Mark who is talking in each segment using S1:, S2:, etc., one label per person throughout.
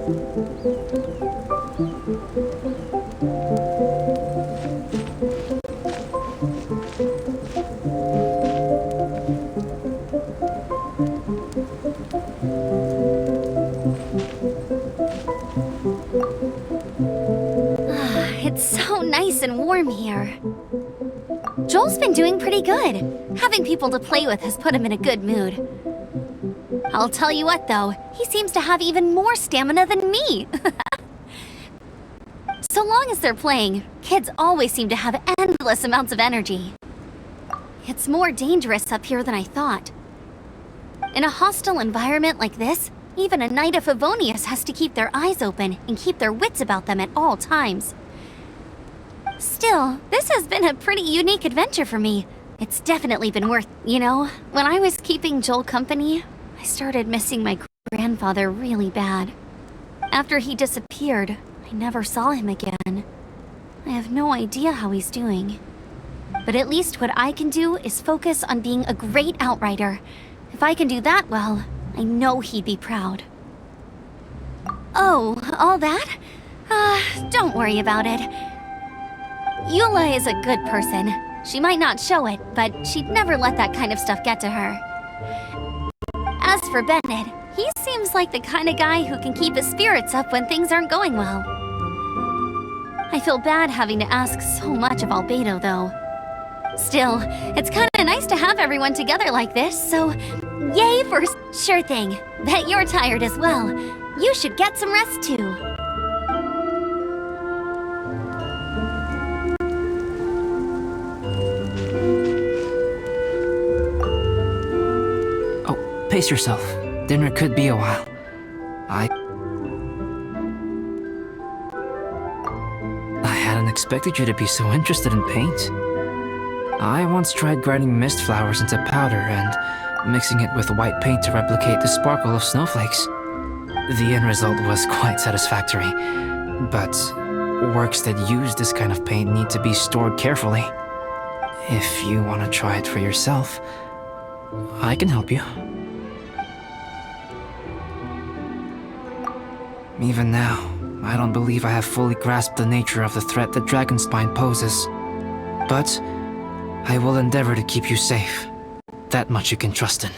S1: It's so nice and warm here. Joel's been doing pretty good. Having people to play with has put him in a good mood. I'll tell you what, though, he seems to have even more stamina than me. So long as they're playing, kids always seem to have endless amounts of energy. It's more dangerous up here than I thought. In a hostile environment like this, even a Knight of Favonius has to keep their eyes open and keep their wits about them at all times. Still, this has been a pretty unique adventure for me. It's definitely been worth, you know, when I was keeping Joel company, I started missing my grandfather really bad. After he disappeared, I never saw him again. I have no idea how he's doing. But at least what I can do is focus on being a great outrider. If I can do that well, I know he'd be proud. Oh, all that? Don't worry about it. Eula is a good person. She might not show it, but she'd never let that kind of stuff get to her. As for Bennett, he seems like the kind of guy who can keep his spirits up when things aren't going well. I feel bad having to ask so much of Albedo, though. Still, it's kinda nice to have everyone together like this, so yay for sure thing. Bet you're tired as well. You should get some rest too.
S2: Pace yourself. Dinner could be a while. I hadn't expected you to be so interested in paint. I once tried grinding mist flowers into powder and mixing it with white paint to replicate the sparkle of snowflakes. The end result was quite satisfactory, but works that use this kind of paint need to be stored carefully. If you want to try it for yourself, I can help you. Even now, I don't believe I have fully grasped the nature of the threat that Dragonspine poses. But I will endeavor to keep you safe. That much you can trust in.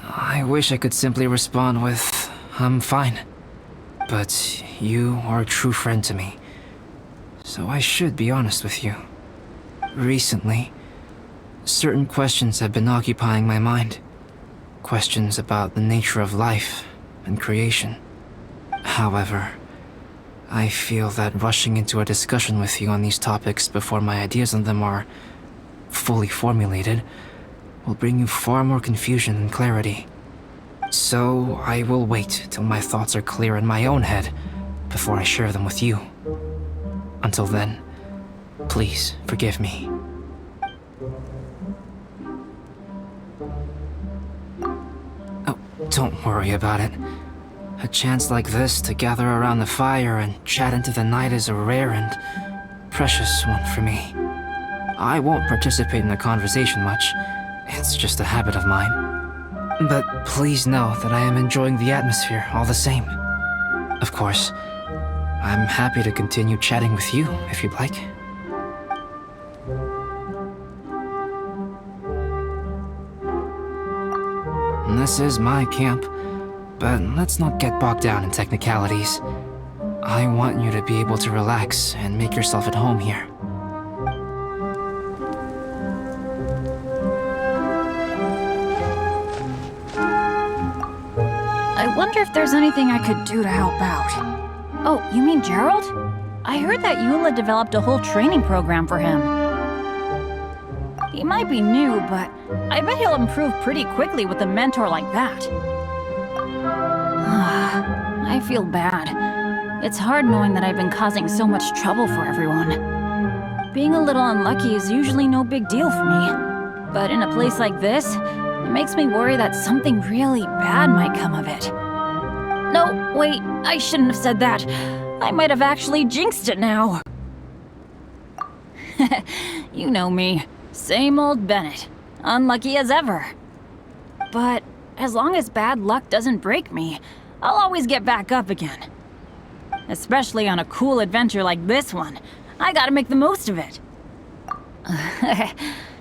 S2: I wish I could simply respond with, I'm fine. But you are a true friend to me. So I should be honest with you. Recently, certain questions have been occupying my mind. Questions about the nature of life and creation. However, I feel that rushing into a discussion with you on these topics before my ideas on them are fully formulated will bring you far more confusion than clarity. So I will wait till my thoughts are clear in my own head before I share them with you. Until then, please forgive me. Don't worry about it. A chance like this to gather around the fire and chat into the night is a rare and precious one for me. I won't participate in the conversation much. It's just a habit of mine. But please know that I am enjoying the atmosphere all the same. Of course, I'm happy to continue chatting with you if you'd like. This is my camp, but let's not get bogged down in technicalities. I want you to be able to relax and make yourself at home here.
S3: I wonder if there's anything I could do to help out. Oh, you mean Gerald? I heard that Eula developed a whole training program for him. He might be new, but I bet he'll improve pretty quickly with a mentor like that. I feel bad. It's hard knowing that I've been causing so much trouble for everyone. Being a little unlucky is usually no big deal for me. But in a place like this, it makes me worry that something really bad might come of it. No, wait, I shouldn't have said that. I might have actually jinxed it now. You know me. Same old Bennett. Unlucky as ever. but as long as bad luck doesn't break me, I'll always get back up again. Especially on a cool adventure like this one. I gotta make the most of it.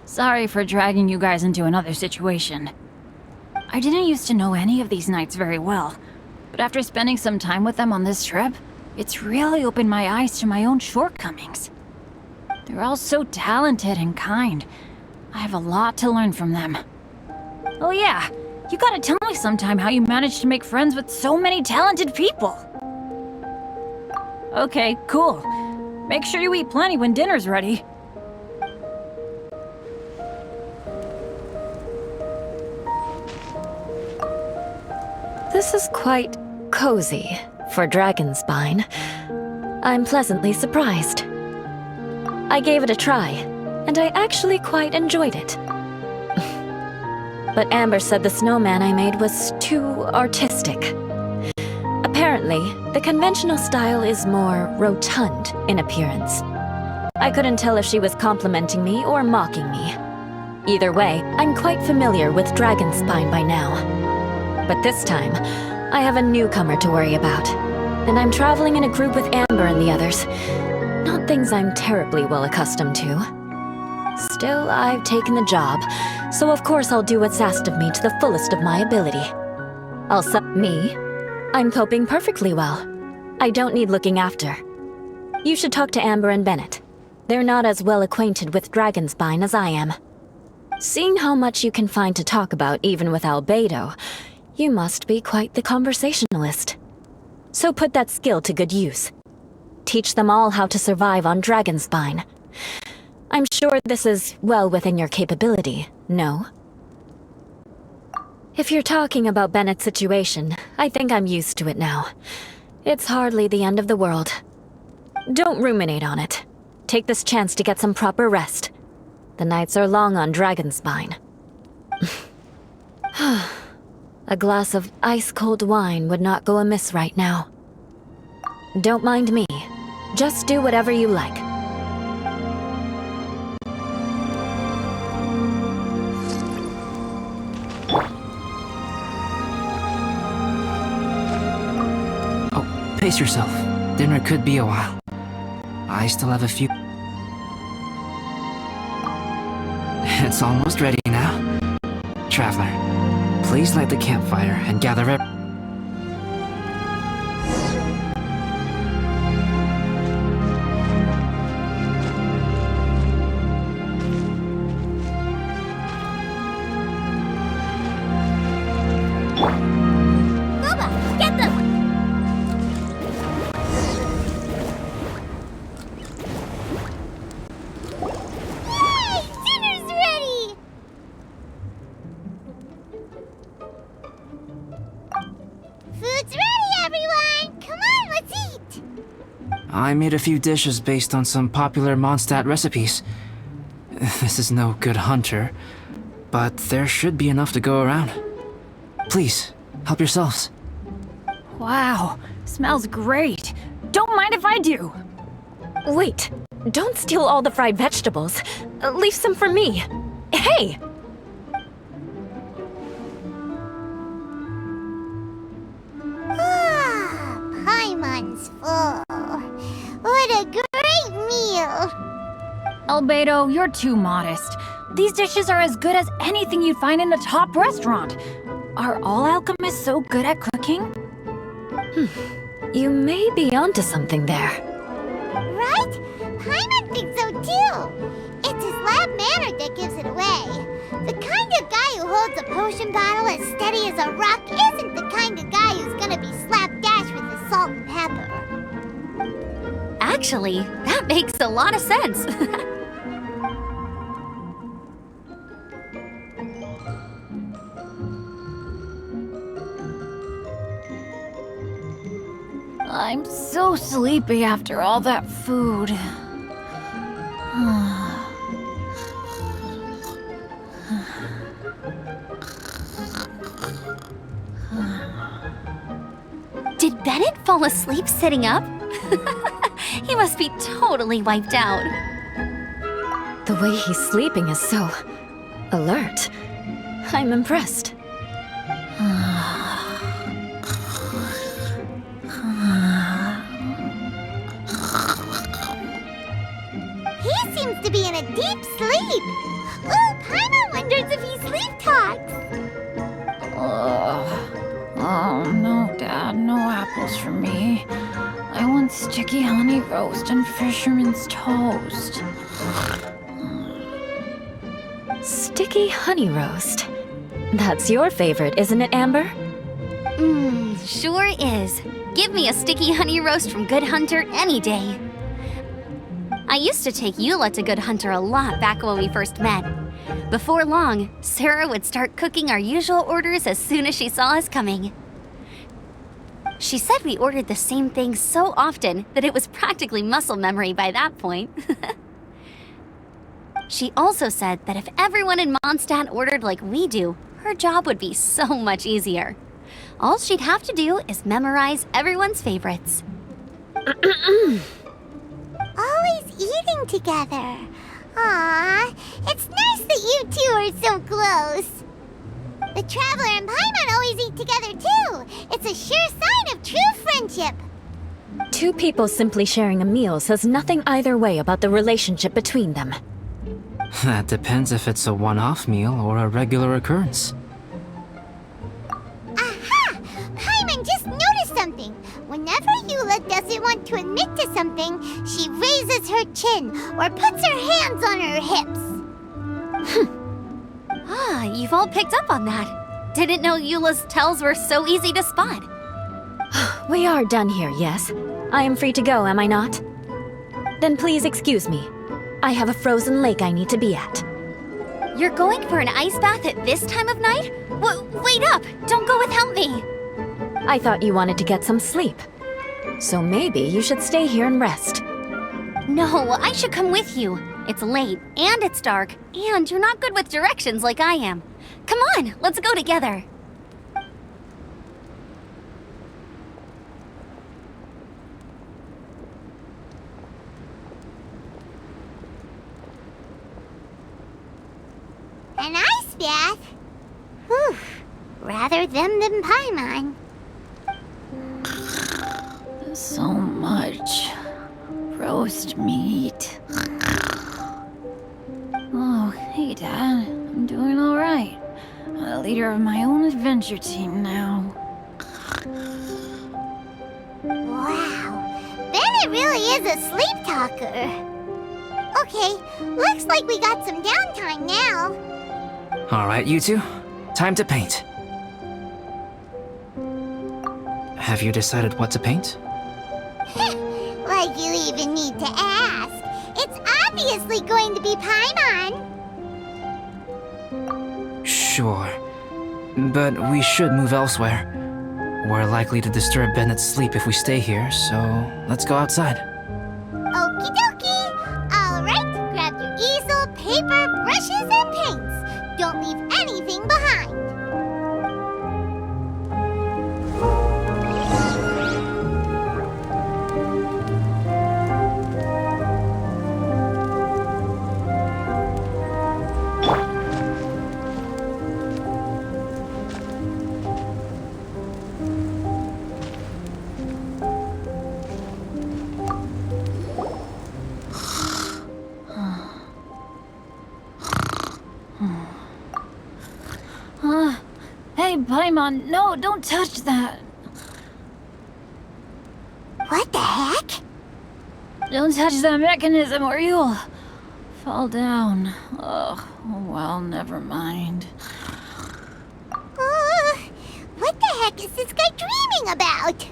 S3: Sorry for dragging you guys into another situation. I didn't used to know any of these knights very well, but after spending some time with them on this trip, it's really opened my eyes to my own shortcomings. They're all so talented and kind. I have a lot to learn from them. Oh yeah, you gotta tell me sometime how you managed to make friends with so many talented people. Okay, cool. Make sure you eat plenty when dinner's ready.
S4: This is quite cozy for Dragonspine. I'm pleasantly surprised. I gave it a try, and I actually quite enjoyed it. But Amber said the snowman I made was too artistic. Apparently, the conventional style is more rotund in appearance. I couldn't tell if she was complimenting me or mocking me. Either way, I'm quite familiar with Dragonspine by now. But this time, I have a newcomer to worry about. And I'm traveling in a group with Amber and the others. Not things I'm terribly well accustomed to. Still, I've taken the job, so of course I'll do what's asked of me to the fullest of my ability. Me? I'm coping perfectly well. I don't need looking after. You should talk to Amber and Bennett. They're not as well acquainted with Dragonspine as I am. Seeing how much you can find to talk about even with Albedo, you must be quite the conversationalist. So put that skill to good use. Teach them all how to survive on Dragonspine. I'm sure this is well within your capability, no? If you're talking about Bennett's situation, I think I'm used to it now. It's hardly the end of the world. Don't ruminate on it. Take this chance to get some proper rest. The nights are long on Dragonspine. A glass of ice-cold wine would not go amiss right now. Don't mind me. Just do whatever you like.
S2: Oh, pace yourself. Dinner could be a while. I still have a few... It's almost ready now. Traveler, please light the campfire and gather it.
S1: Boba, get them! Yay! Dinner's ready! Food's ready, everyone! Come on, let's eat!
S2: I made a few dishes based on some popular Mondstadt recipes. This is no good hunter, but there should be enough to go around. Please, help yourselves.
S3: Wow, smells great. Don't mind if I do.
S4: Wait, don't steal all the fried vegetables. Leave some for me. Hey!
S1: Ah, Paimon's full. What a great meal!
S3: Albedo, you're too modest. These dishes are as good as anything you'd find in a top restaurant. Are all alchemists so good at cooking?
S4: You may be onto something there.
S1: Right? Paimon thinks so too. It's his lab manner that gives it away. The kind of guy who holds a potion bottle as steady as a rock isn't the kind of guy who's gonna be slapdash with his salt and pepper. Actually, that makes a lot of sense.
S3: I'm so sleepy after all that food.
S1: Did Bennett fall asleep sitting up? He must be totally wiped out.
S4: The way he's sleeping is so alert. I'm impressed.
S5: a deep sleep. Ooh, Paimon wonders if he sleep talks.
S3: Oh, no, Dad, no apples for me. I want sticky honey roast and fisherman's toast.
S4: Sticky honey roast. That's your favorite, isn't it, Amber?
S1: Sure is. Give me a sticky honey roast from Good Hunter any day. I used to take Eula to Good Hunter a lot back when we first met. Before long, Sarah would start cooking our usual orders as soon as she saw us coming. She said we ordered the same thing so often that it was practically muscle memory by that point. She also said that if everyone in Mondstadt ordered like we do, her job would be so much easier. All she'd have to do is memorize everyone's favorites.
S5: Always eating together. Aww, it's nice that you two are so close. The Traveler and Paimon always eat together too. It's a sure sign of true friendship.
S4: Two people simply sharing a meal says nothing either way about the relationship between them.
S2: That depends if it's a one-off meal or a regular occurrence.
S5: Aha! Paimon just noticed something. Whenever Eula doesn't want to admit to something, she raises her chin or puts her hands on her hips.
S1: You've all picked up on that. Didn't know Eula's tells were so easy to spot.
S4: We are done here, yes? I am free to go, am I not? Then please excuse me. I have a frozen lake I need to be at.
S1: You're going for an ice bath at this time of night? Wait up! Don't go without me!
S4: I thought you wanted to get some sleep. So maybe you should stay here and rest.
S1: No, I should come with you. It's late, and it's dark, and you're not good with directions like I am. Come on, let's go together.
S5: An ice bath? Whew. Rather them than Paimon.
S3: So much roast meat. Oh, hey, Dad. I'm doing all right. I'm the leader of my own adventure team now.
S5: Wow. Bennett really is a sleep talker. Okay, looks like we got some downtime now.
S2: Alright, you two. Time to paint. Have you decided what to paint?
S5: Like you even need to ask. It's obviously going to be Paimon.
S2: Sure. But we should move elsewhere. We're likely to disturb Bennett's sleep if we stay here, so let's go outside.
S5: Okie dokie. All right, grab your easel, paper, brushes, and paints. Don't leave anything behind.
S3: Hey, Paimon, no, don't touch that.
S5: What the heck?
S3: Don't touch that mechanism or you'll fall down. Ugh, oh well, never mind.
S5: What the heck is this guy dreaming about?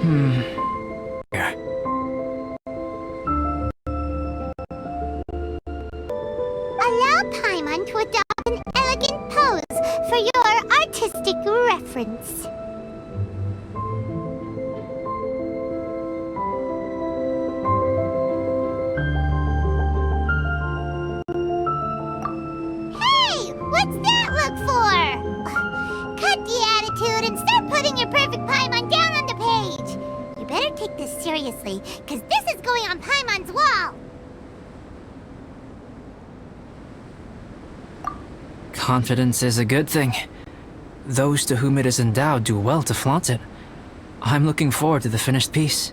S2: Here.
S5: Allow Paimon to adopt an elegant pose for your artistic reference. Hey, what's that look for? Cut the attitude and start putting your perfect Paimon down on the page. You better take this seriously, because this is going on Paimon's wall.
S2: Confidence is a good thing. Those to whom it is endowed do well to flaunt it. I'm looking forward to the finished piece.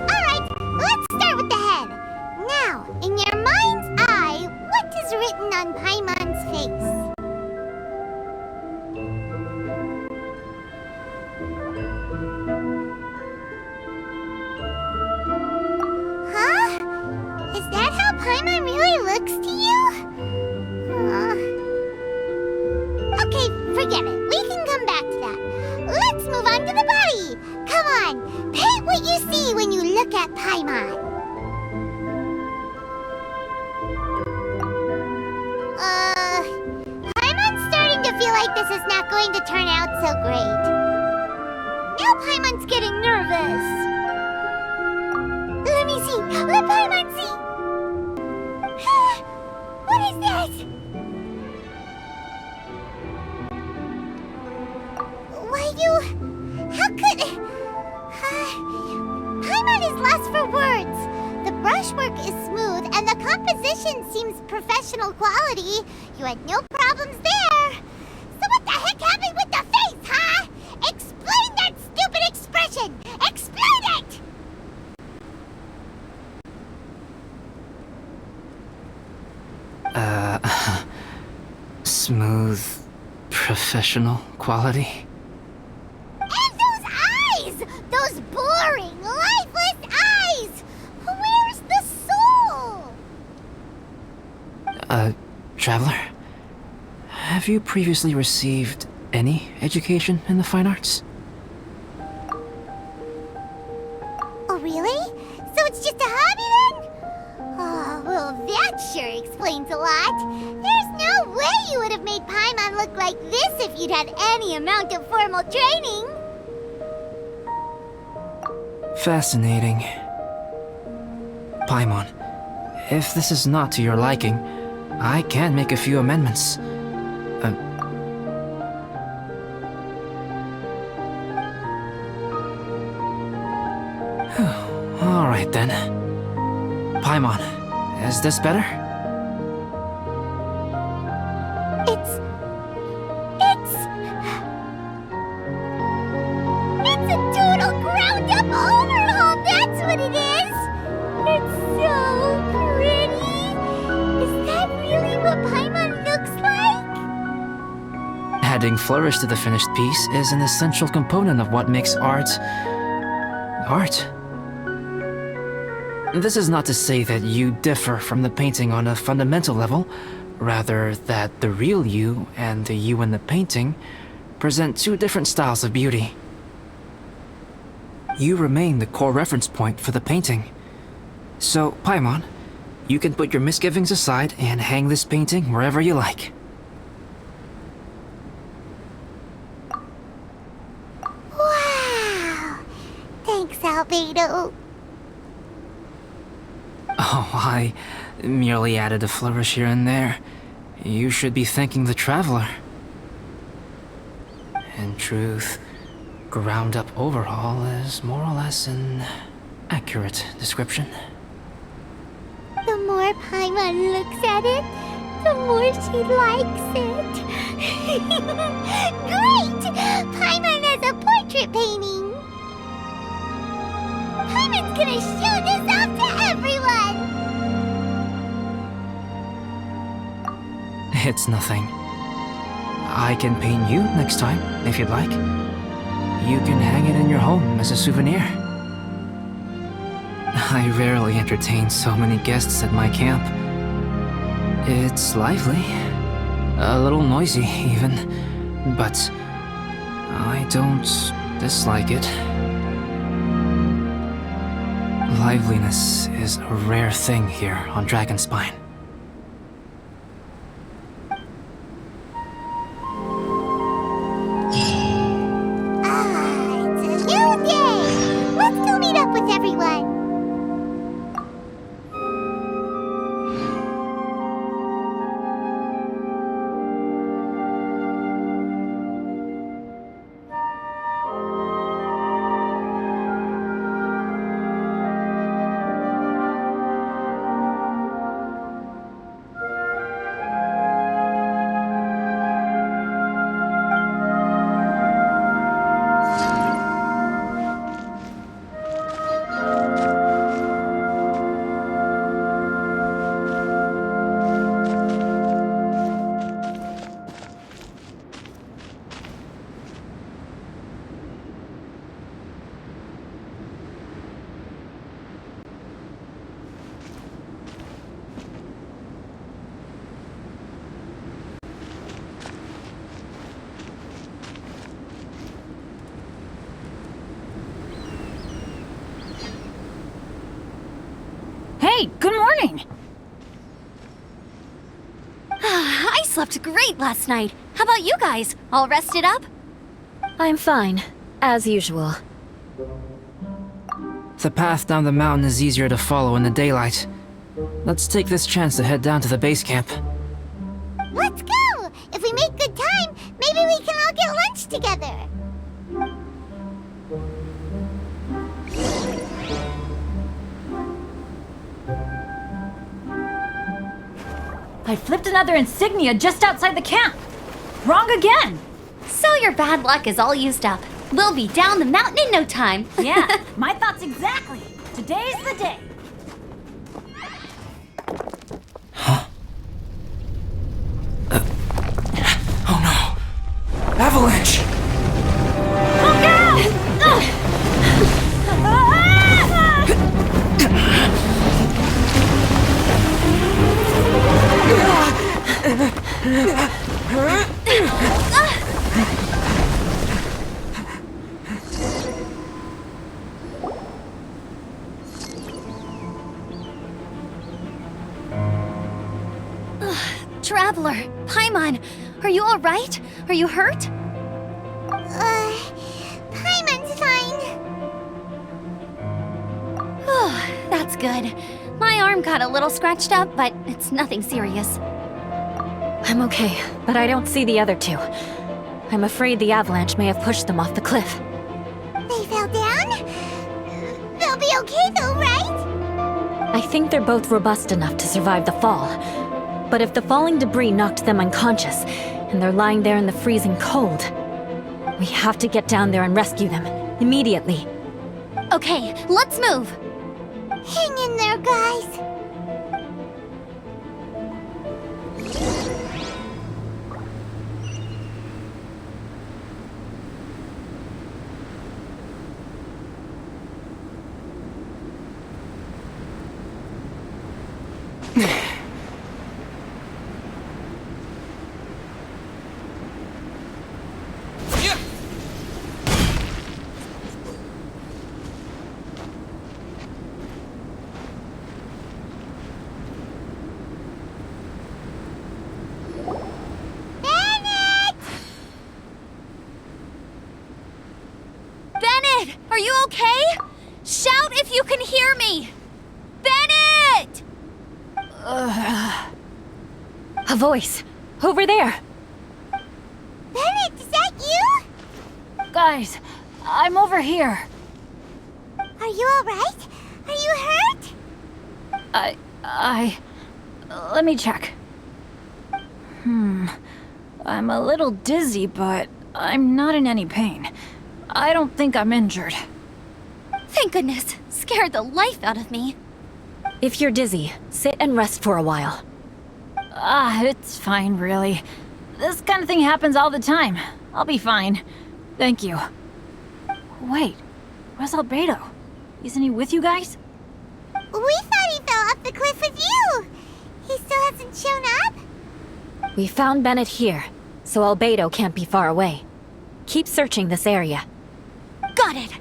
S5: Alright, let's start with the head. Now, in your mind's eye, what is written on Paimon's face? Huh? Is that how Paimon really looks to you? Okay, forget it. We can come back to that. Let's move on to the body. Come on, paint what you see when you look at Paimon. Paimon's starting to feel like this is not going to turn out so great. Now Paimon's getting nervous. Let me see. Let Paimon see. What is that? Why how could... Paimon is lost for words. The brushwork is smooth and the composition seems professional quality. You had no problems there. So what the heck happened with the face, huh? Explain that stupid expression! Explain it!
S2: Smooth, professional quality?
S5: And those eyes! Those boring, lifeless eyes! Where's the soul?
S2: Traveler? Have you previously received any education in the fine arts?
S5: Oh, really? So it's just a hobby then? Oh, well, that sure explains a lot. There's no way you would have made Paimon look like this if you'd had any amount of formal training.
S2: Fascinating. Paimon, if this is not to your liking, I can make a few amendments. Alright then. Paimon, is this better?
S5: It's a total ground-up overhaul, that's what it is! It's so pretty! Is that really what Paimon looks like?
S2: Adding flourish to the finished piece is an essential component of what makes art... art. This is not to say that you differ from the painting on a fundamental level, rather that the real you and the you in the painting present two different styles of beauty. You remain the core reference point for the painting. So, Paimon, you can put your misgivings aside and hang this painting wherever you like.
S5: Wow! Thanks, Albedo.
S2: Oh, I merely added a flourish here and there. You should be thanking the traveler. In truth, ground-up overhaul is more or less an accurate description.
S5: The more Paimon looks at it, the more she likes it. Great! Paimon has a portrait painting! Paimon's gonna show this off to everyone!
S2: It's nothing. I can paint you next time, if you'd like. You can hang it in your home as a souvenir. I rarely entertain so many guests at my camp. It's lively. A little noisy, even. But I don't dislike it. Liveliness is a rare thing here on Dragonspine.
S5: It's a new day! Let's go meet up with everyone!
S3: Hey, good morning!
S1: I slept great last night. How about you guys? All rested up?
S4: I'm fine, as usual.
S2: The path down the mountain is easier to follow in the daylight. Let's take this chance to head down to the base camp.
S5: Let's go! If we make good time, maybe we can all get lunch together!
S3: I flipped another insignia just outside the camp. Wrong again!
S1: So your bad luck is all used up. We'll be down the mountain in no time.
S3: Yeah, my thoughts exactly. Today's the day.
S2: Oh no! Avalanche!
S3: Look out!
S1: Traveler, Paimon, are you all right? Are you hurt?
S5: Paimon's fine.
S1: That's good. My arm got a little scratched up, but it's nothing serious.
S4: I'm okay, but I don't see the other two. I'm afraid the avalanche may have pushed them off the cliff.
S5: They fell down? They'll be okay though, right?
S4: I think they're both robust enough to survive the fall. But if the falling debris knocked them unconscious, and they're lying there in the freezing cold, we have to get down there and rescue them, immediately.
S1: Okay, let's move.
S5: Hang in there, guys.
S1: Bennett, are you okay? Shout if you can hear me! Bennett!
S4: A voice! Over there!
S5: Bennett, is that you?
S3: Guys, I'm over here.
S5: Are you alright? Are you hurt?
S3: Let me check. I'm a little dizzy, but I'm not in any pain. I don't think I'm injured.
S1: Thank goodness. Scared the life out of me.
S4: If you're dizzy, sit and rest for a while.
S3: It's fine, really. This kind of thing happens all the time. I'll be fine. Thank you. Wait, where's Albedo? Isn't he with you guys?
S5: We thought he fell off the cliff with you. He still hasn't shown up?
S4: We found Bennett here, so Albedo can't be far away. Keep searching this area.
S1: Got it.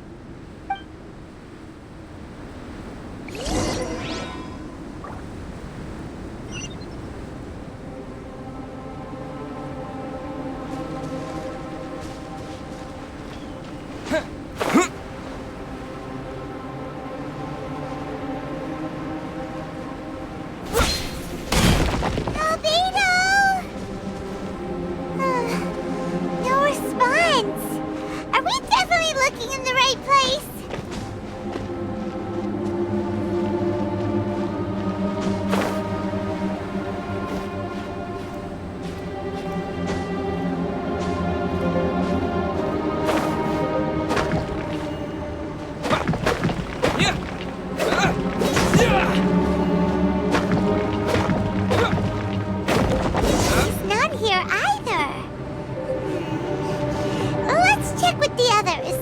S5: Albedo! No response. Are we definitely looking in the right place? He's not here either. Let's check with the others.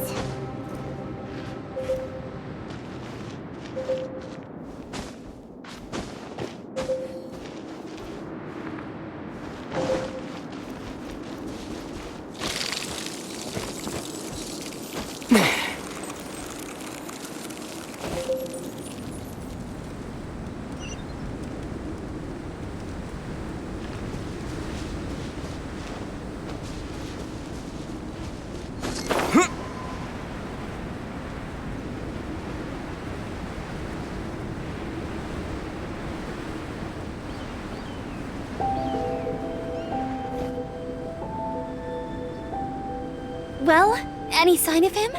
S1: Well, any sign of him?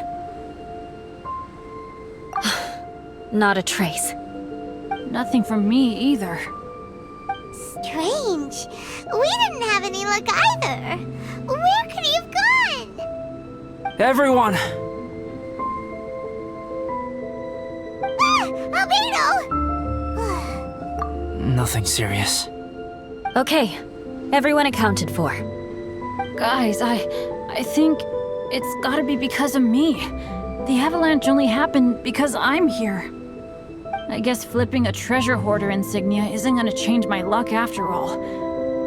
S4: Not a trace.
S3: Nothing from me either.
S5: Strange. We didn't have any luck either. Where could he have gone?
S2: Everyone!
S5: Albedo!
S2: Nothing serious.
S4: Okay, everyone accounted for.
S3: Guys, I think it's gotta be because of me. The avalanche only happened because I'm here. I guess flipping a treasure hoarder insignia isn't gonna change my luck after all.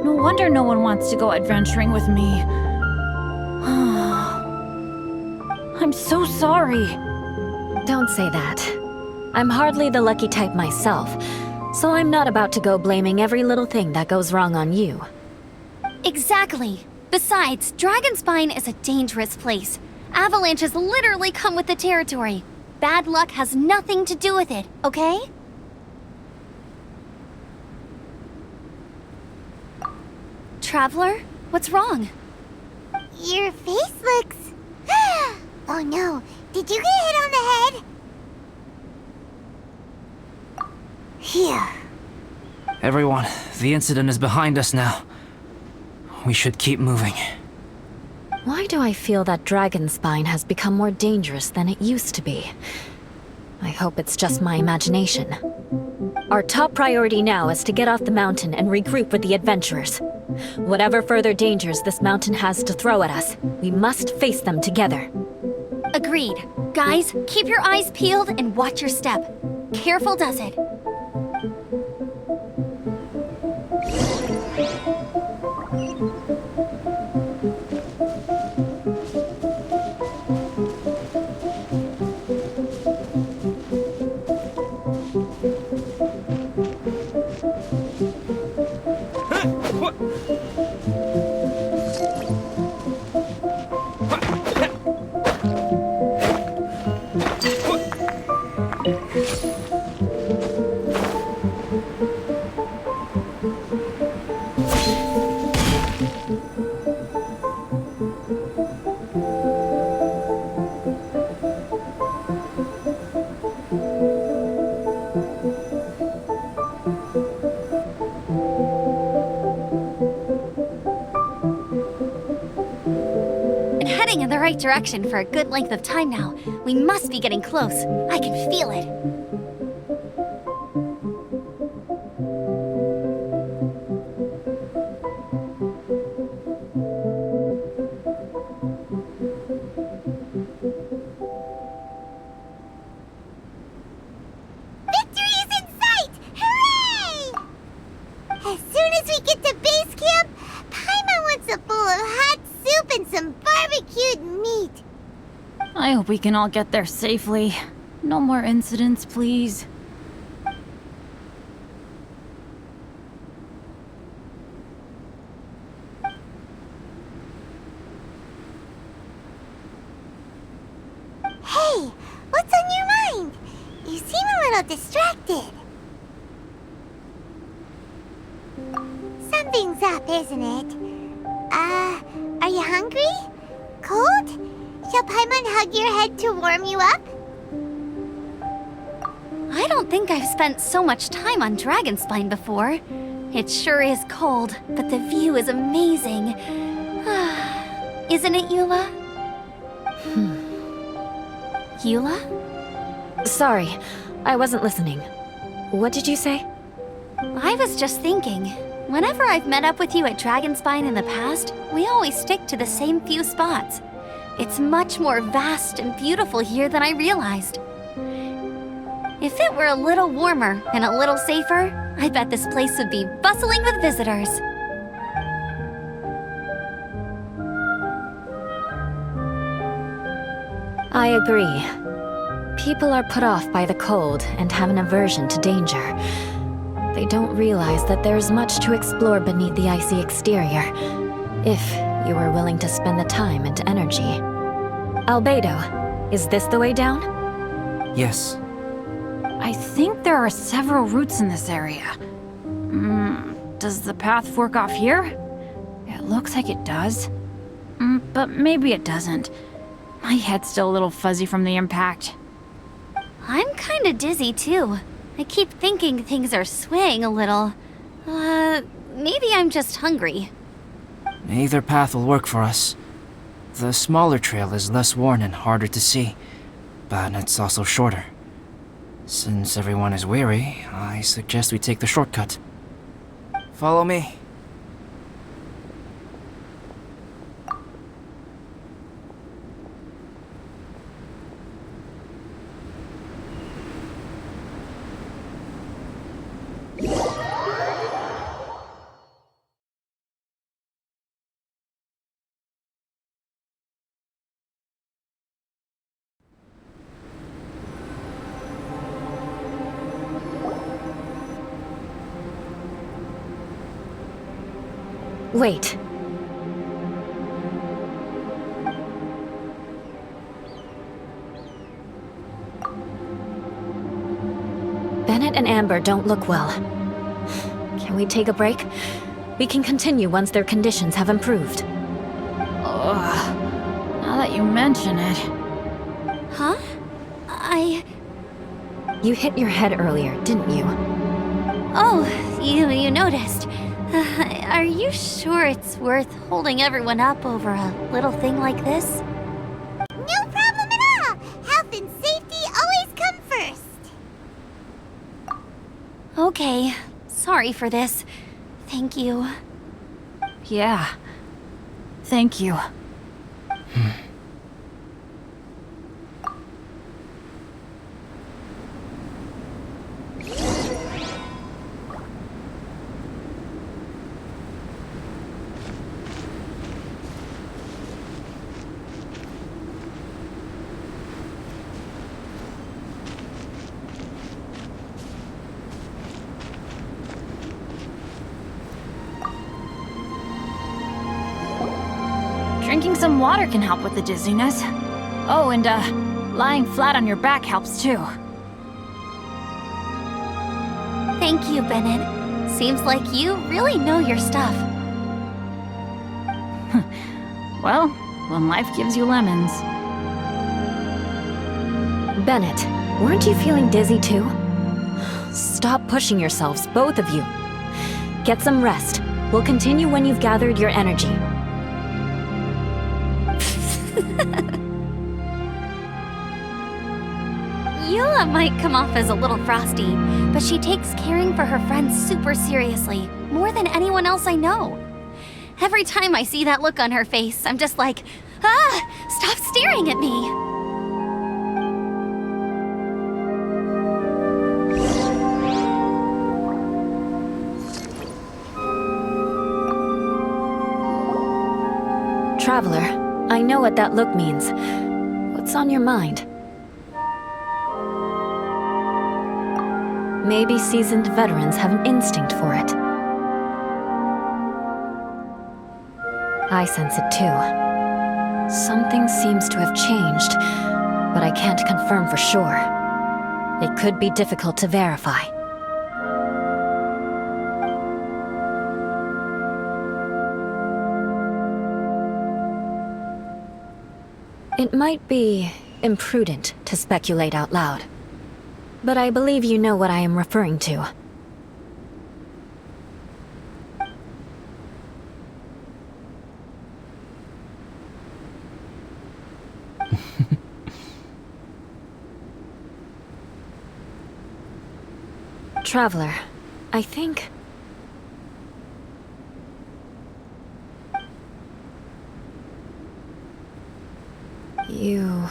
S3: No wonder no one wants to go adventuring with me. I'm so sorry.
S4: Don't say that. I'm hardly the lucky type myself, so I'm not about to go blaming every little thing that goes wrong on you.
S1: Exactly. Besides, Dragonspine is a dangerous place. Avalanches literally come with the territory. Bad luck has nothing to do with it, okay? Traveler, what's wrong?
S5: Your face looks... Oh no, did you get hit on the head? Phew.
S2: Everyone, the incident is behind us now. We should keep moving.
S4: Why do I feel that Dragonspine has become more dangerous than it used to be? I hope it's just my imagination. Our top priority now is to get off the mountain and regroup with the adventurers. Whatever further dangers this mountain has to throw at us, we must face them together.
S1: Agreed. Guys, keep your eyes peeled and watch your step. Careful does it. right direction for a good length of time now. We must be getting close. I can feel it.
S5: Victory is in sight! Hooray! As soon as we get to base camp, Paimon wants a bowl of hot soup and some barbecued meat.
S3: I hope we can all get there safely. No more incidents, please.
S5: Hey, what's on your mind? You seem a little distracted. Something's up, isn't it? Are you hungry? Cold? Shall Paimon hug your head to warm you up?
S1: I don't think I've spent so much time on Dragonspine before. It sure is cold, but the view is amazing. Isn't it, Eula? Eula?
S4: Sorry, I wasn't listening. What did you say?
S1: I was just thinking. Whenever I've met up with you at Dragonspine in the past, we always stick to the same few spots. It's much more vast and beautiful here than I realized. If it were a little warmer and a little safer, I bet this place would be bustling with visitors.
S4: I agree. People are put off by the cold and have an aversion to danger. They don't realize that there's much to explore beneath the icy exterior, if you are willing to spend the time and energy. Albedo, is this the way down?
S2: Yes.
S3: I think there are several routes in this area. Does the path fork off here? It looks like it does. But maybe it doesn't. My head's still a little fuzzy from the impact.
S1: I'm kinda dizzy too. I keep thinking things are swaying a little. Maybe I'm just hungry.
S2: Either path will work for us. The smaller trail is less worn and harder to see, but it's also shorter. Since everyone is weary, I suggest we take the shortcut. Follow me.
S4: Wait. Bennett and Amber don't look well. Can we take a break? We can continue once their conditions have improved.
S3: Ugh. Now that you mention it.
S1: Huh?
S4: You hit your head earlier, didn't you?
S1: Oh, you noticed. Are you sure it's worth holding everyone up over a little thing like this?
S5: No problem at all! Health and safety always come first!
S1: Okay, sorry for this. Thank you.
S3: Yeah. Thank you. Drinking some water can help with the dizziness. Oh, and lying flat on your back helps too.
S1: Thank you, Bennett. Seems like you really know your stuff.
S3: Well, when life gives you lemons.
S4: Bennett, weren't you feeling dizzy too? Stop pushing yourselves, both of you. Get some rest. We'll continue when you've gathered your energy.
S1: Eula might come off as a little frosty, but she takes caring for her friends super seriously, more than anyone else I know. Every time I see that look on her face, I'm just like, ah, stop staring at me!
S4: Traveler, I know what that look means. What's on your mind? Maybe seasoned veterans have an instinct for it. I sense it too. Something seems to have changed, but I can't confirm for sure. It could be difficult to verify. It might be imprudent to speculate out loud, but I believe you know what I am referring to. Traveler, I think... you...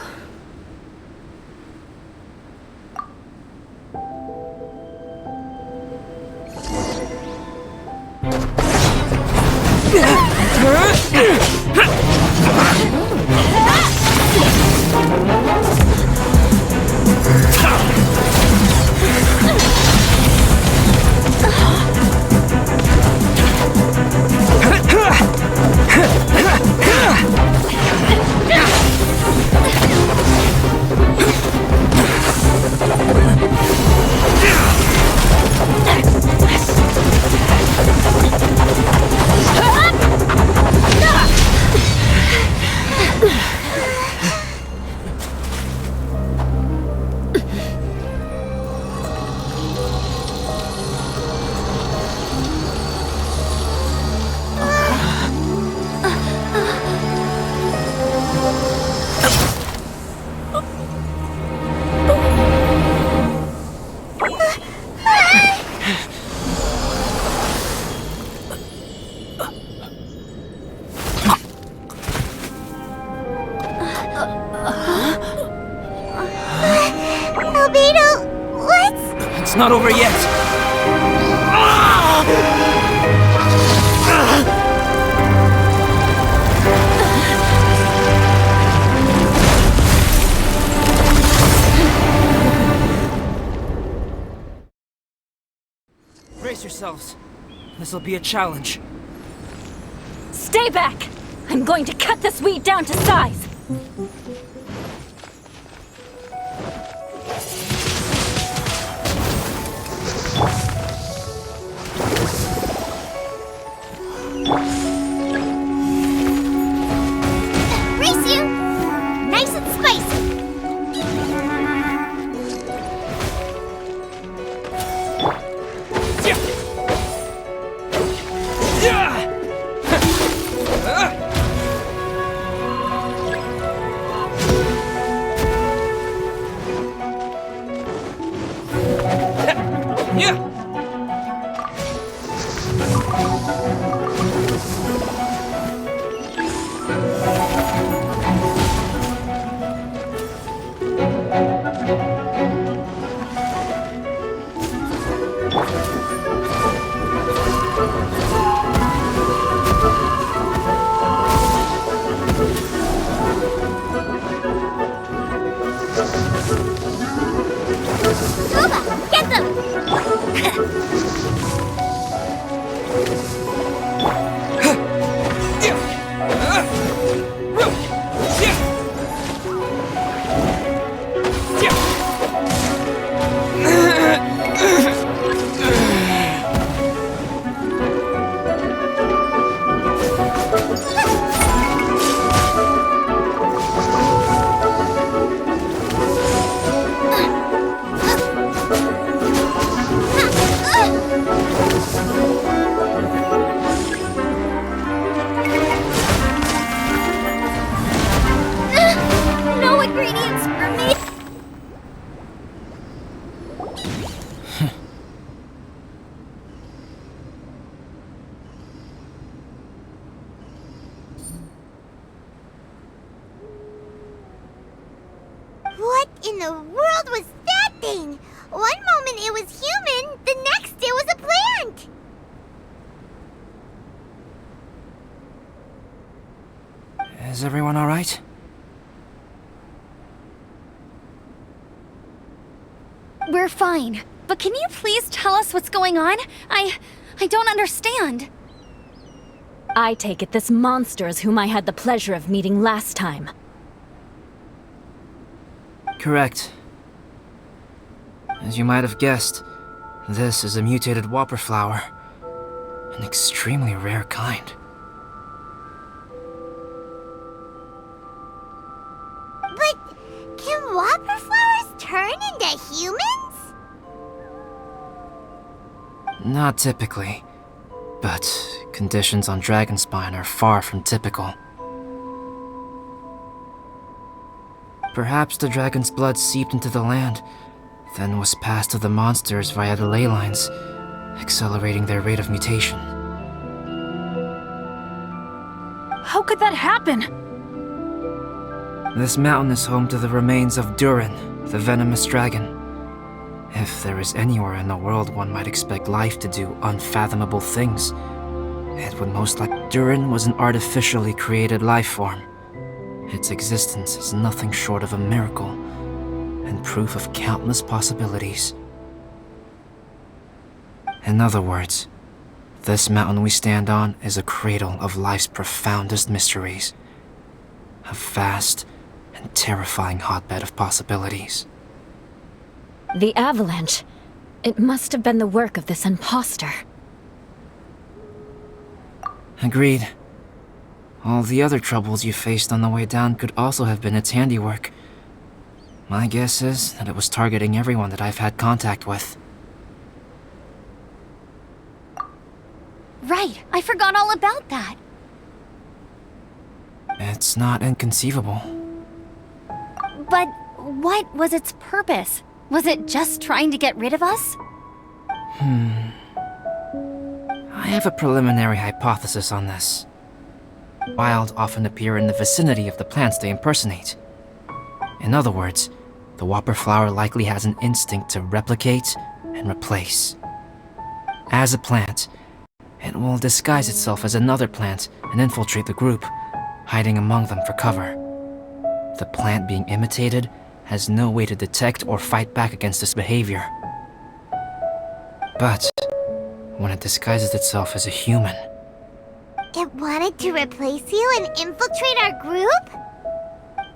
S5: Albedo, what?
S2: It's not over yet! Brace yourselves. This'll be a challenge.
S3: Stay back! I'm going to cut this weed down to size!
S5: Race you! Nice and spicy!
S2: Yeah!
S5: Luba, get them! the world was that thing? One moment it was human, the next it was a plant!
S2: Is everyone alright?
S1: We're fine. But can you please tell us what's going on? I don't understand.
S4: I take it this monster is whom I had the pleasure of meeting last time.
S2: Correct. As you might have guessed, this is a mutated whopper flower. An extremely rare kind.
S5: But can whopper flowers turn into humans?
S2: Not typically, but conditions on Dragonspine are far from typical. Perhaps the dragon's blood seeped into the land, then was passed to the monsters via the ley lines, accelerating their rate of mutation.
S3: How could that happen?
S2: This mountain is home to the remains of Durin, the venomous dragon. If there is anywhere in the world one might expect life to do unfathomable things, it would most likely. Durin was an artificially created life form. Its existence is nothing short of a miracle, and proof of countless possibilities. In other words, this mountain we stand on is a cradle of life's profoundest mysteries. A vast and terrifying hotbed of possibilities.
S4: The avalanche. It must have been the work of this imposter.
S2: Agreed. All the other troubles you faced on the way down could also have been its handiwork. My guess is that it was targeting everyone that I've had contact with.
S1: Right, I forgot all about that.
S2: It's not inconceivable.
S1: But what was its purpose? Was it just trying to get rid of us?
S2: I have a preliminary hypothesis on this. Wild often appear in the vicinity of the plants they impersonate. In other words, the whopper flower likely has an instinct to replicate and replace. As a plant, it will disguise itself as another plant and infiltrate the group, hiding among them for cover. The plant being imitated has no way to detect or fight back against this behavior. But when it disguises itself as a human,
S5: It wanted to replace you and infiltrate our group?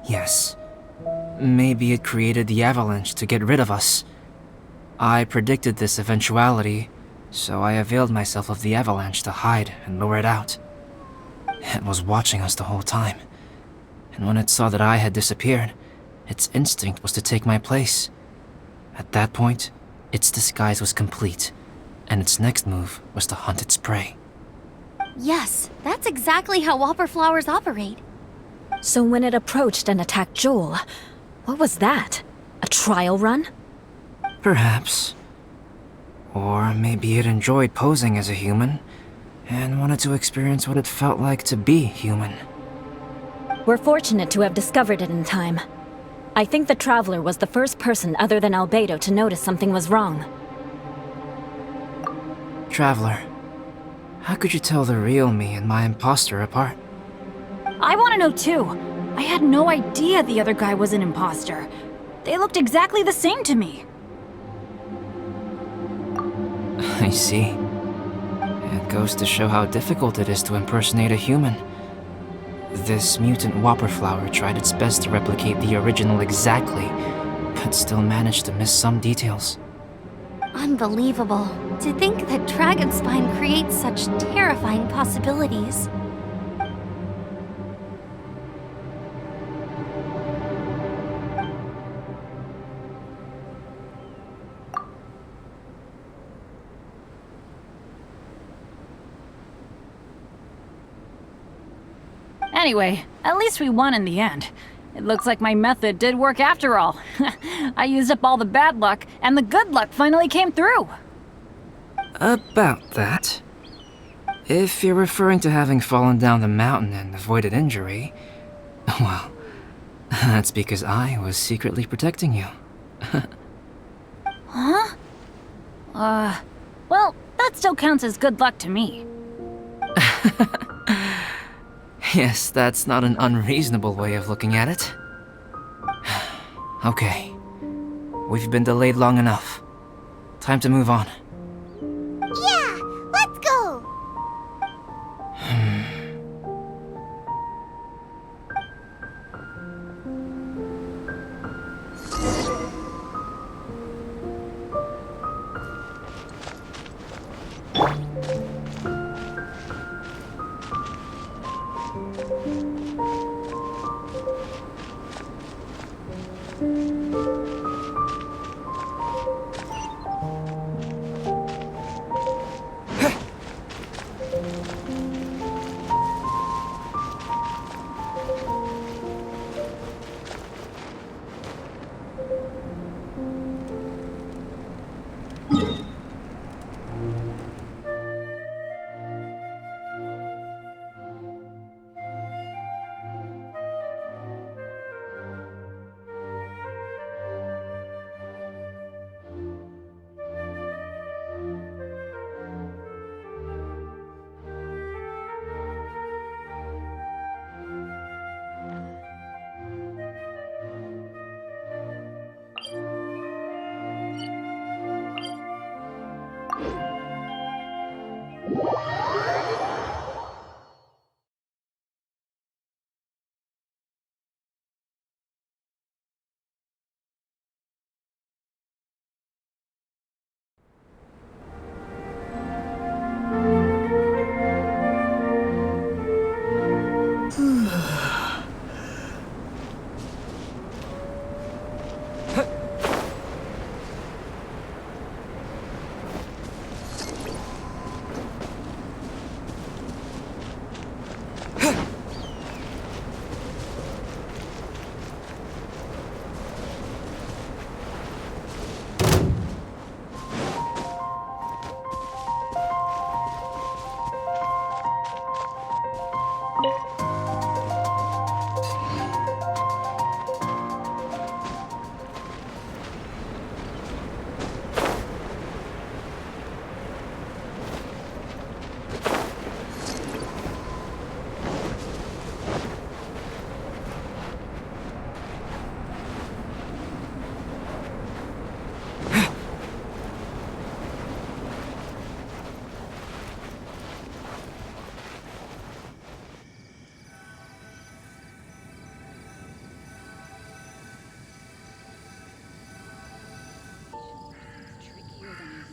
S2: yes, maybe it created the avalanche to get rid of us. I predicted this eventuality, so I availed myself of the avalanche to hide and lure it out. It was watching us the whole time, and when it saw that I had disappeared, its instinct was to take my place. At that point, its disguise was complete, and its next move was to hunt its prey.
S1: Yes, that's exactly how whopper flowers operate.
S4: So when it approached and attacked Joel, what was that? A trial run?
S2: Perhaps. Or maybe it enjoyed posing as a human, and wanted to experience what it felt like to be human.
S4: We're fortunate to have discovered it in time. I think the Traveler was the first person other than Albedo to notice something was wrong.
S2: Traveler, how could you tell the real me and my imposter apart?
S3: I want to know too. I had no idea the other guy was an imposter. They looked exactly the same to me.
S2: I see. It goes to show how difficult it is to impersonate a human. This mutant whopper flower tried its best to replicate the original exactly, but still managed to miss some details.
S1: Unbelievable. To think that Dragonspine creates such terrifying possibilities.
S3: Anyway, at least we won in the end. It looks like my method did work after all. I used up all the bad luck, and the good luck finally came through.
S2: About that. If you're referring to having fallen down the mountain and avoided injury, well, That's because I was secretly protecting you.
S3: Huh? Well, that still counts as good luck to me.
S2: Yes, that's not an unreasonable way of looking at it. Okay. We've been delayed long enough. Time to move on.
S5: Yeah, let's go!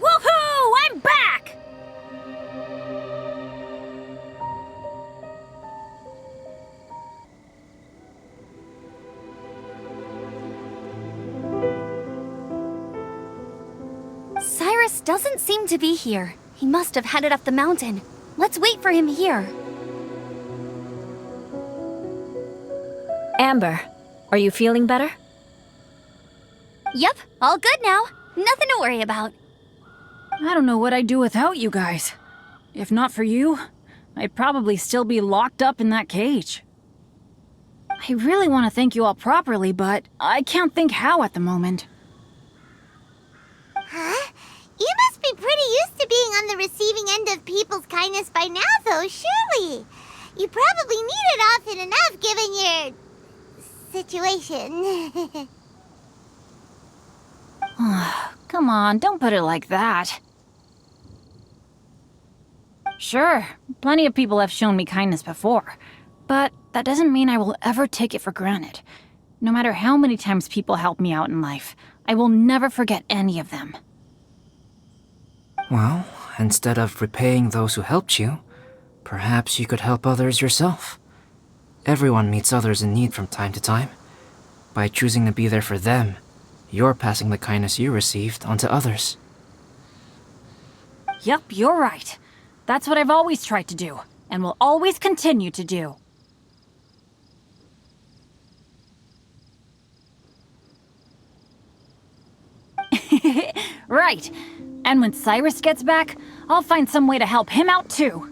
S3: Woohoo! I'm back!
S1: Cyrus doesn't seem to be here. He must have headed up the mountain. Let's wait for him here.
S4: Amber, are you feeling better?
S1: Yep, all good now. Nothing to worry about.
S3: I don't know what I'd do without you guys. If not for you, I'd probably still be locked up in that cage. I really want to thank you all properly, but I can't think how at the moment.
S5: Huh? You must be pretty used to being on the receiving end of people's kindness by now, though, surely. You probably need it often enough given your situation.
S3: Come on, don't put it like that. Sure, plenty of people have shown me kindness before, but that doesn't mean I will ever take it for granted. No matter how many times people help me out in life, I will never forget any of them.
S2: Well, instead of repaying those who helped you, perhaps you could help others yourself. Everyone meets others in need from time to time. By choosing to be there for them, you're passing the kindness you received onto others.
S3: Yep, you're right. That's what I've always tried to do, and will always continue to do. Right. And when Cyrus gets back, I'll find some way to help him out too.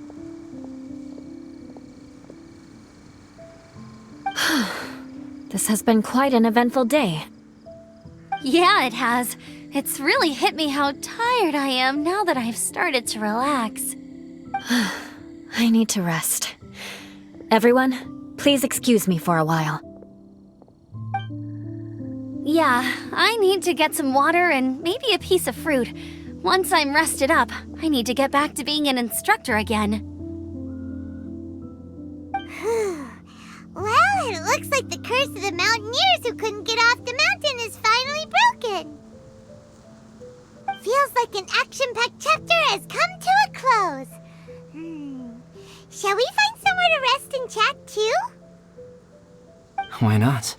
S4: This has been quite an eventful day.
S1: Yeah, it has. It's really hit me how tired I am now that I've started to relax.
S4: I need to rest. Everyone, please excuse me for a while.
S1: Yeah, I need to get some water and maybe a piece of fruit. Once I'm rested up, I need to get back to being an instructor again.
S5: Well, it looks like the curse of the mountaineers who couldn't get off the mountain is finally broken. Feels like an action-packed chapter has come to a close. Shall we find somewhere to rest and chat too?
S2: Why not?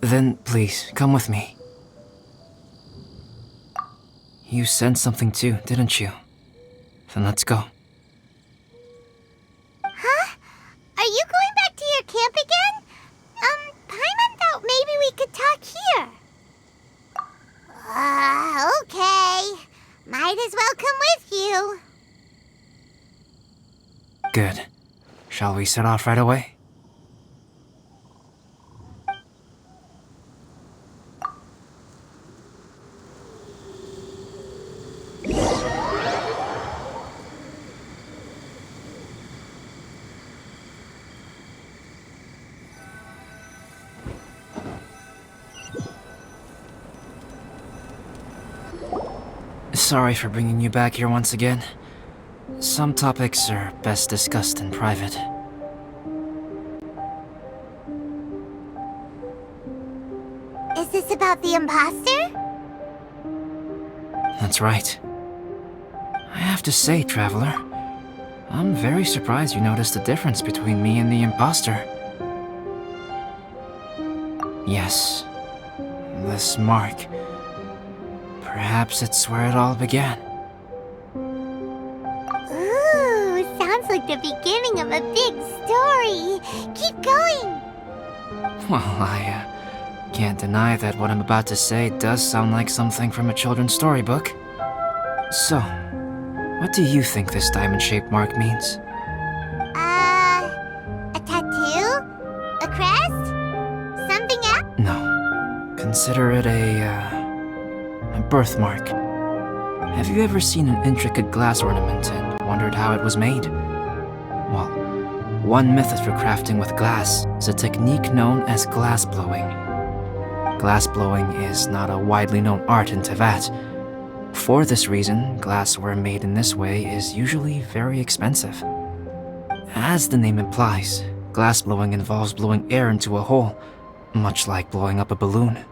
S2: Then please, come with me. You sensed something too, didn't you? Then let's go.
S5: Huh? Are you going back to your camp again? Paimon thought maybe we could talk here. Okay. Might as well come with you.
S2: Good. Shall we set off right away? Sorry for bringing you back here once again. Some topics are best discussed in private.
S5: Is this about the imposter?
S2: That's right. I have to say, Traveler, I'm very surprised you noticed the difference between me and the imposter. Yes, this mark. Perhaps it's where it all began.
S5: Ooh, sounds like the beginning of a big story. Keep going.
S2: Well, I can't deny that what I'm about to say does sound like something from a children's storybook. So, what do you think this diamond-shaped mark means?
S5: A tattoo? A crest? Something else?
S2: No. Consider it a birthmark. Have you ever seen an intricate glass ornament and wondered how it was made? Well, one method for crafting with glass is a technique known as glass blowing. Glass blowing is not a widely known art in Teyvat. For this reason, glassware made in this way is usually very expensive. As the name implies, glass blowing involves blowing air into a hole, much like blowing up a balloon.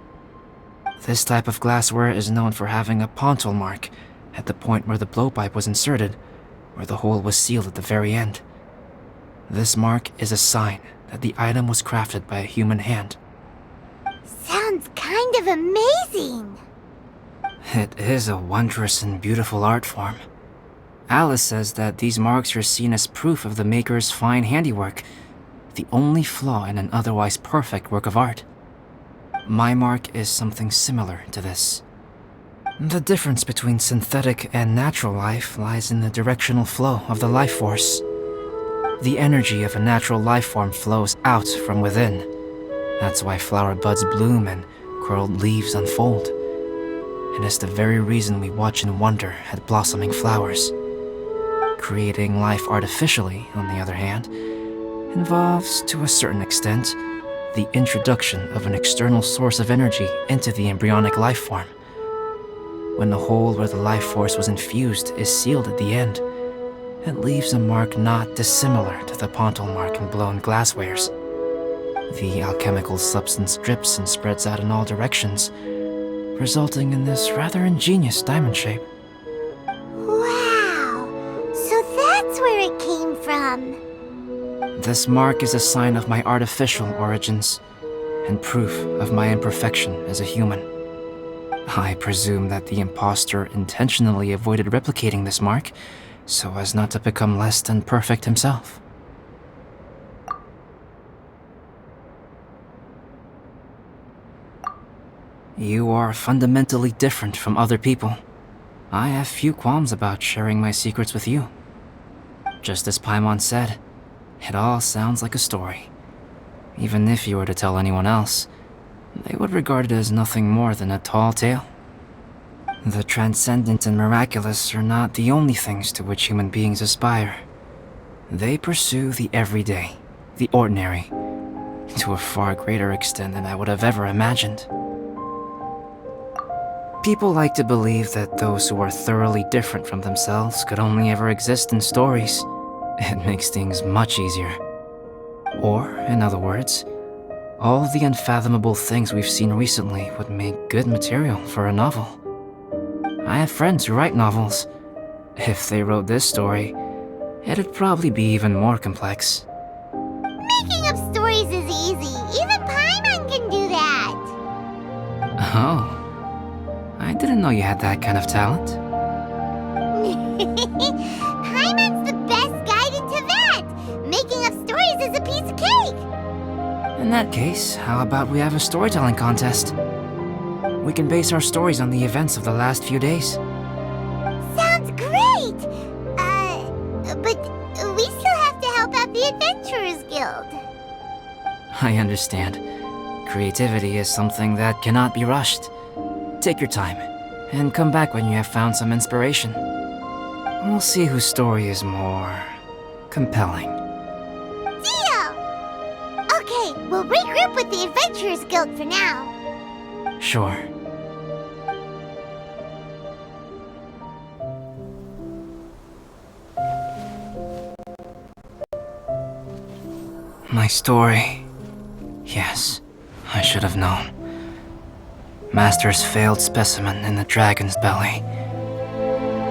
S2: This type of glassware is known for having a pontal mark at the point where the blowpipe was inserted, where the hole was sealed at the very end. This mark is a sign that the item was crafted by a human hand.
S5: Sounds kind of amazing.
S2: It is a wondrous and beautiful art form. Alice says that these marks are seen as proof of the maker's fine handiwork, the only flaw in an otherwise perfect work of art. My mark is something similar to this. The difference between synthetic and natural life lies in the directional flow of the life force. The energy of a natural life form flows out from within. That's why flower buds bloom and curled leaves unfold. It is the very reason we watch and wonder at blossoming flowers. Creating life artificially, on the other hand, involves, to a certain extent, the introduction of an external source of energy into the embryonic life form. When the hole where the life force was infused is sealed at the end, it leaves a mark not dissimilar to the pontal mark in blown glasswares. The alchemical substance drips and spreads out in all directions, resulting in this rather ingenious diamond shape.
S5: Wow! So that's where it came from.
S2: This mark is a sign of my artificial origins, and proof of my imperfection as a human. I presume that the imposter intentionally avoided replicating this mark, so as not to become less than perfect himself. You are fundamentally different from other people. I have few qualms about sharing my secrets with you. Just as Paimon said, it all sounds like a story. Even if you were to tell anyone else, they would regard it as nothing more than a tall tale. The transcendent and miraculous are not the only things to which human beings aspire. They pursue the everyday, the ordinary, to a far greater extent than I would have ever imagined. People like to believe that those who are thoroughly different from themselves could only ever exist in stories. It makes things much easier. Or, in other words, all the unfathomable things we've seen recently would make good material for a novel. I have friends who write novels. If they wrote this story, it'd probably be even more complex.
S5: Making up stories is easy. Even Paimon can do that.
S2: Oh. I didn't know you had that kind of talent.
S5: Paimon's the best guide into that. Making up stories is a piece of cake.
S2: In that case, how about we have a storytelling contest? We can base our stories on the events of the last few days.
S5: Sounds great. But we still have to help out the Adventurers Guild.
S2: I understand. Creativity is something that cannot be rushed. Take your time, and come back when you have found some inspiration. We'll see whose story is more compelling.
S5: Deal! Okay, we'll regroup with the Adventurers Guild for now.
S2: Sure. My story. Yes, I should have known. Master's failed specimen in the dragon's belly.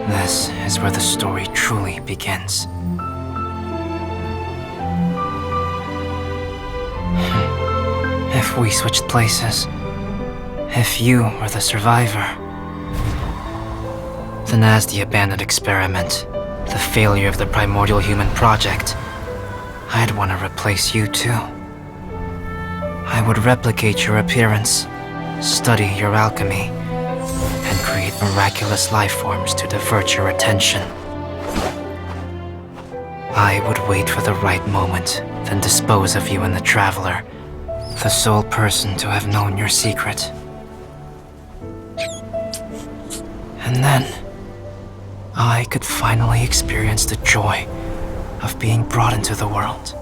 S2: This is where the story truly begins. If we switched places, if you were the survivor, then as the abandoned experiment, the failure of the primordial human project, I'd want to replace you too. I would replicate your appearance, study your alchemy, and create miraculous life forms to divert your attention. I would wait for the right moment, then dispose of you and the Traveler, the sole person to have known your secret. And then, I could finally experience the joy of being brought into the world.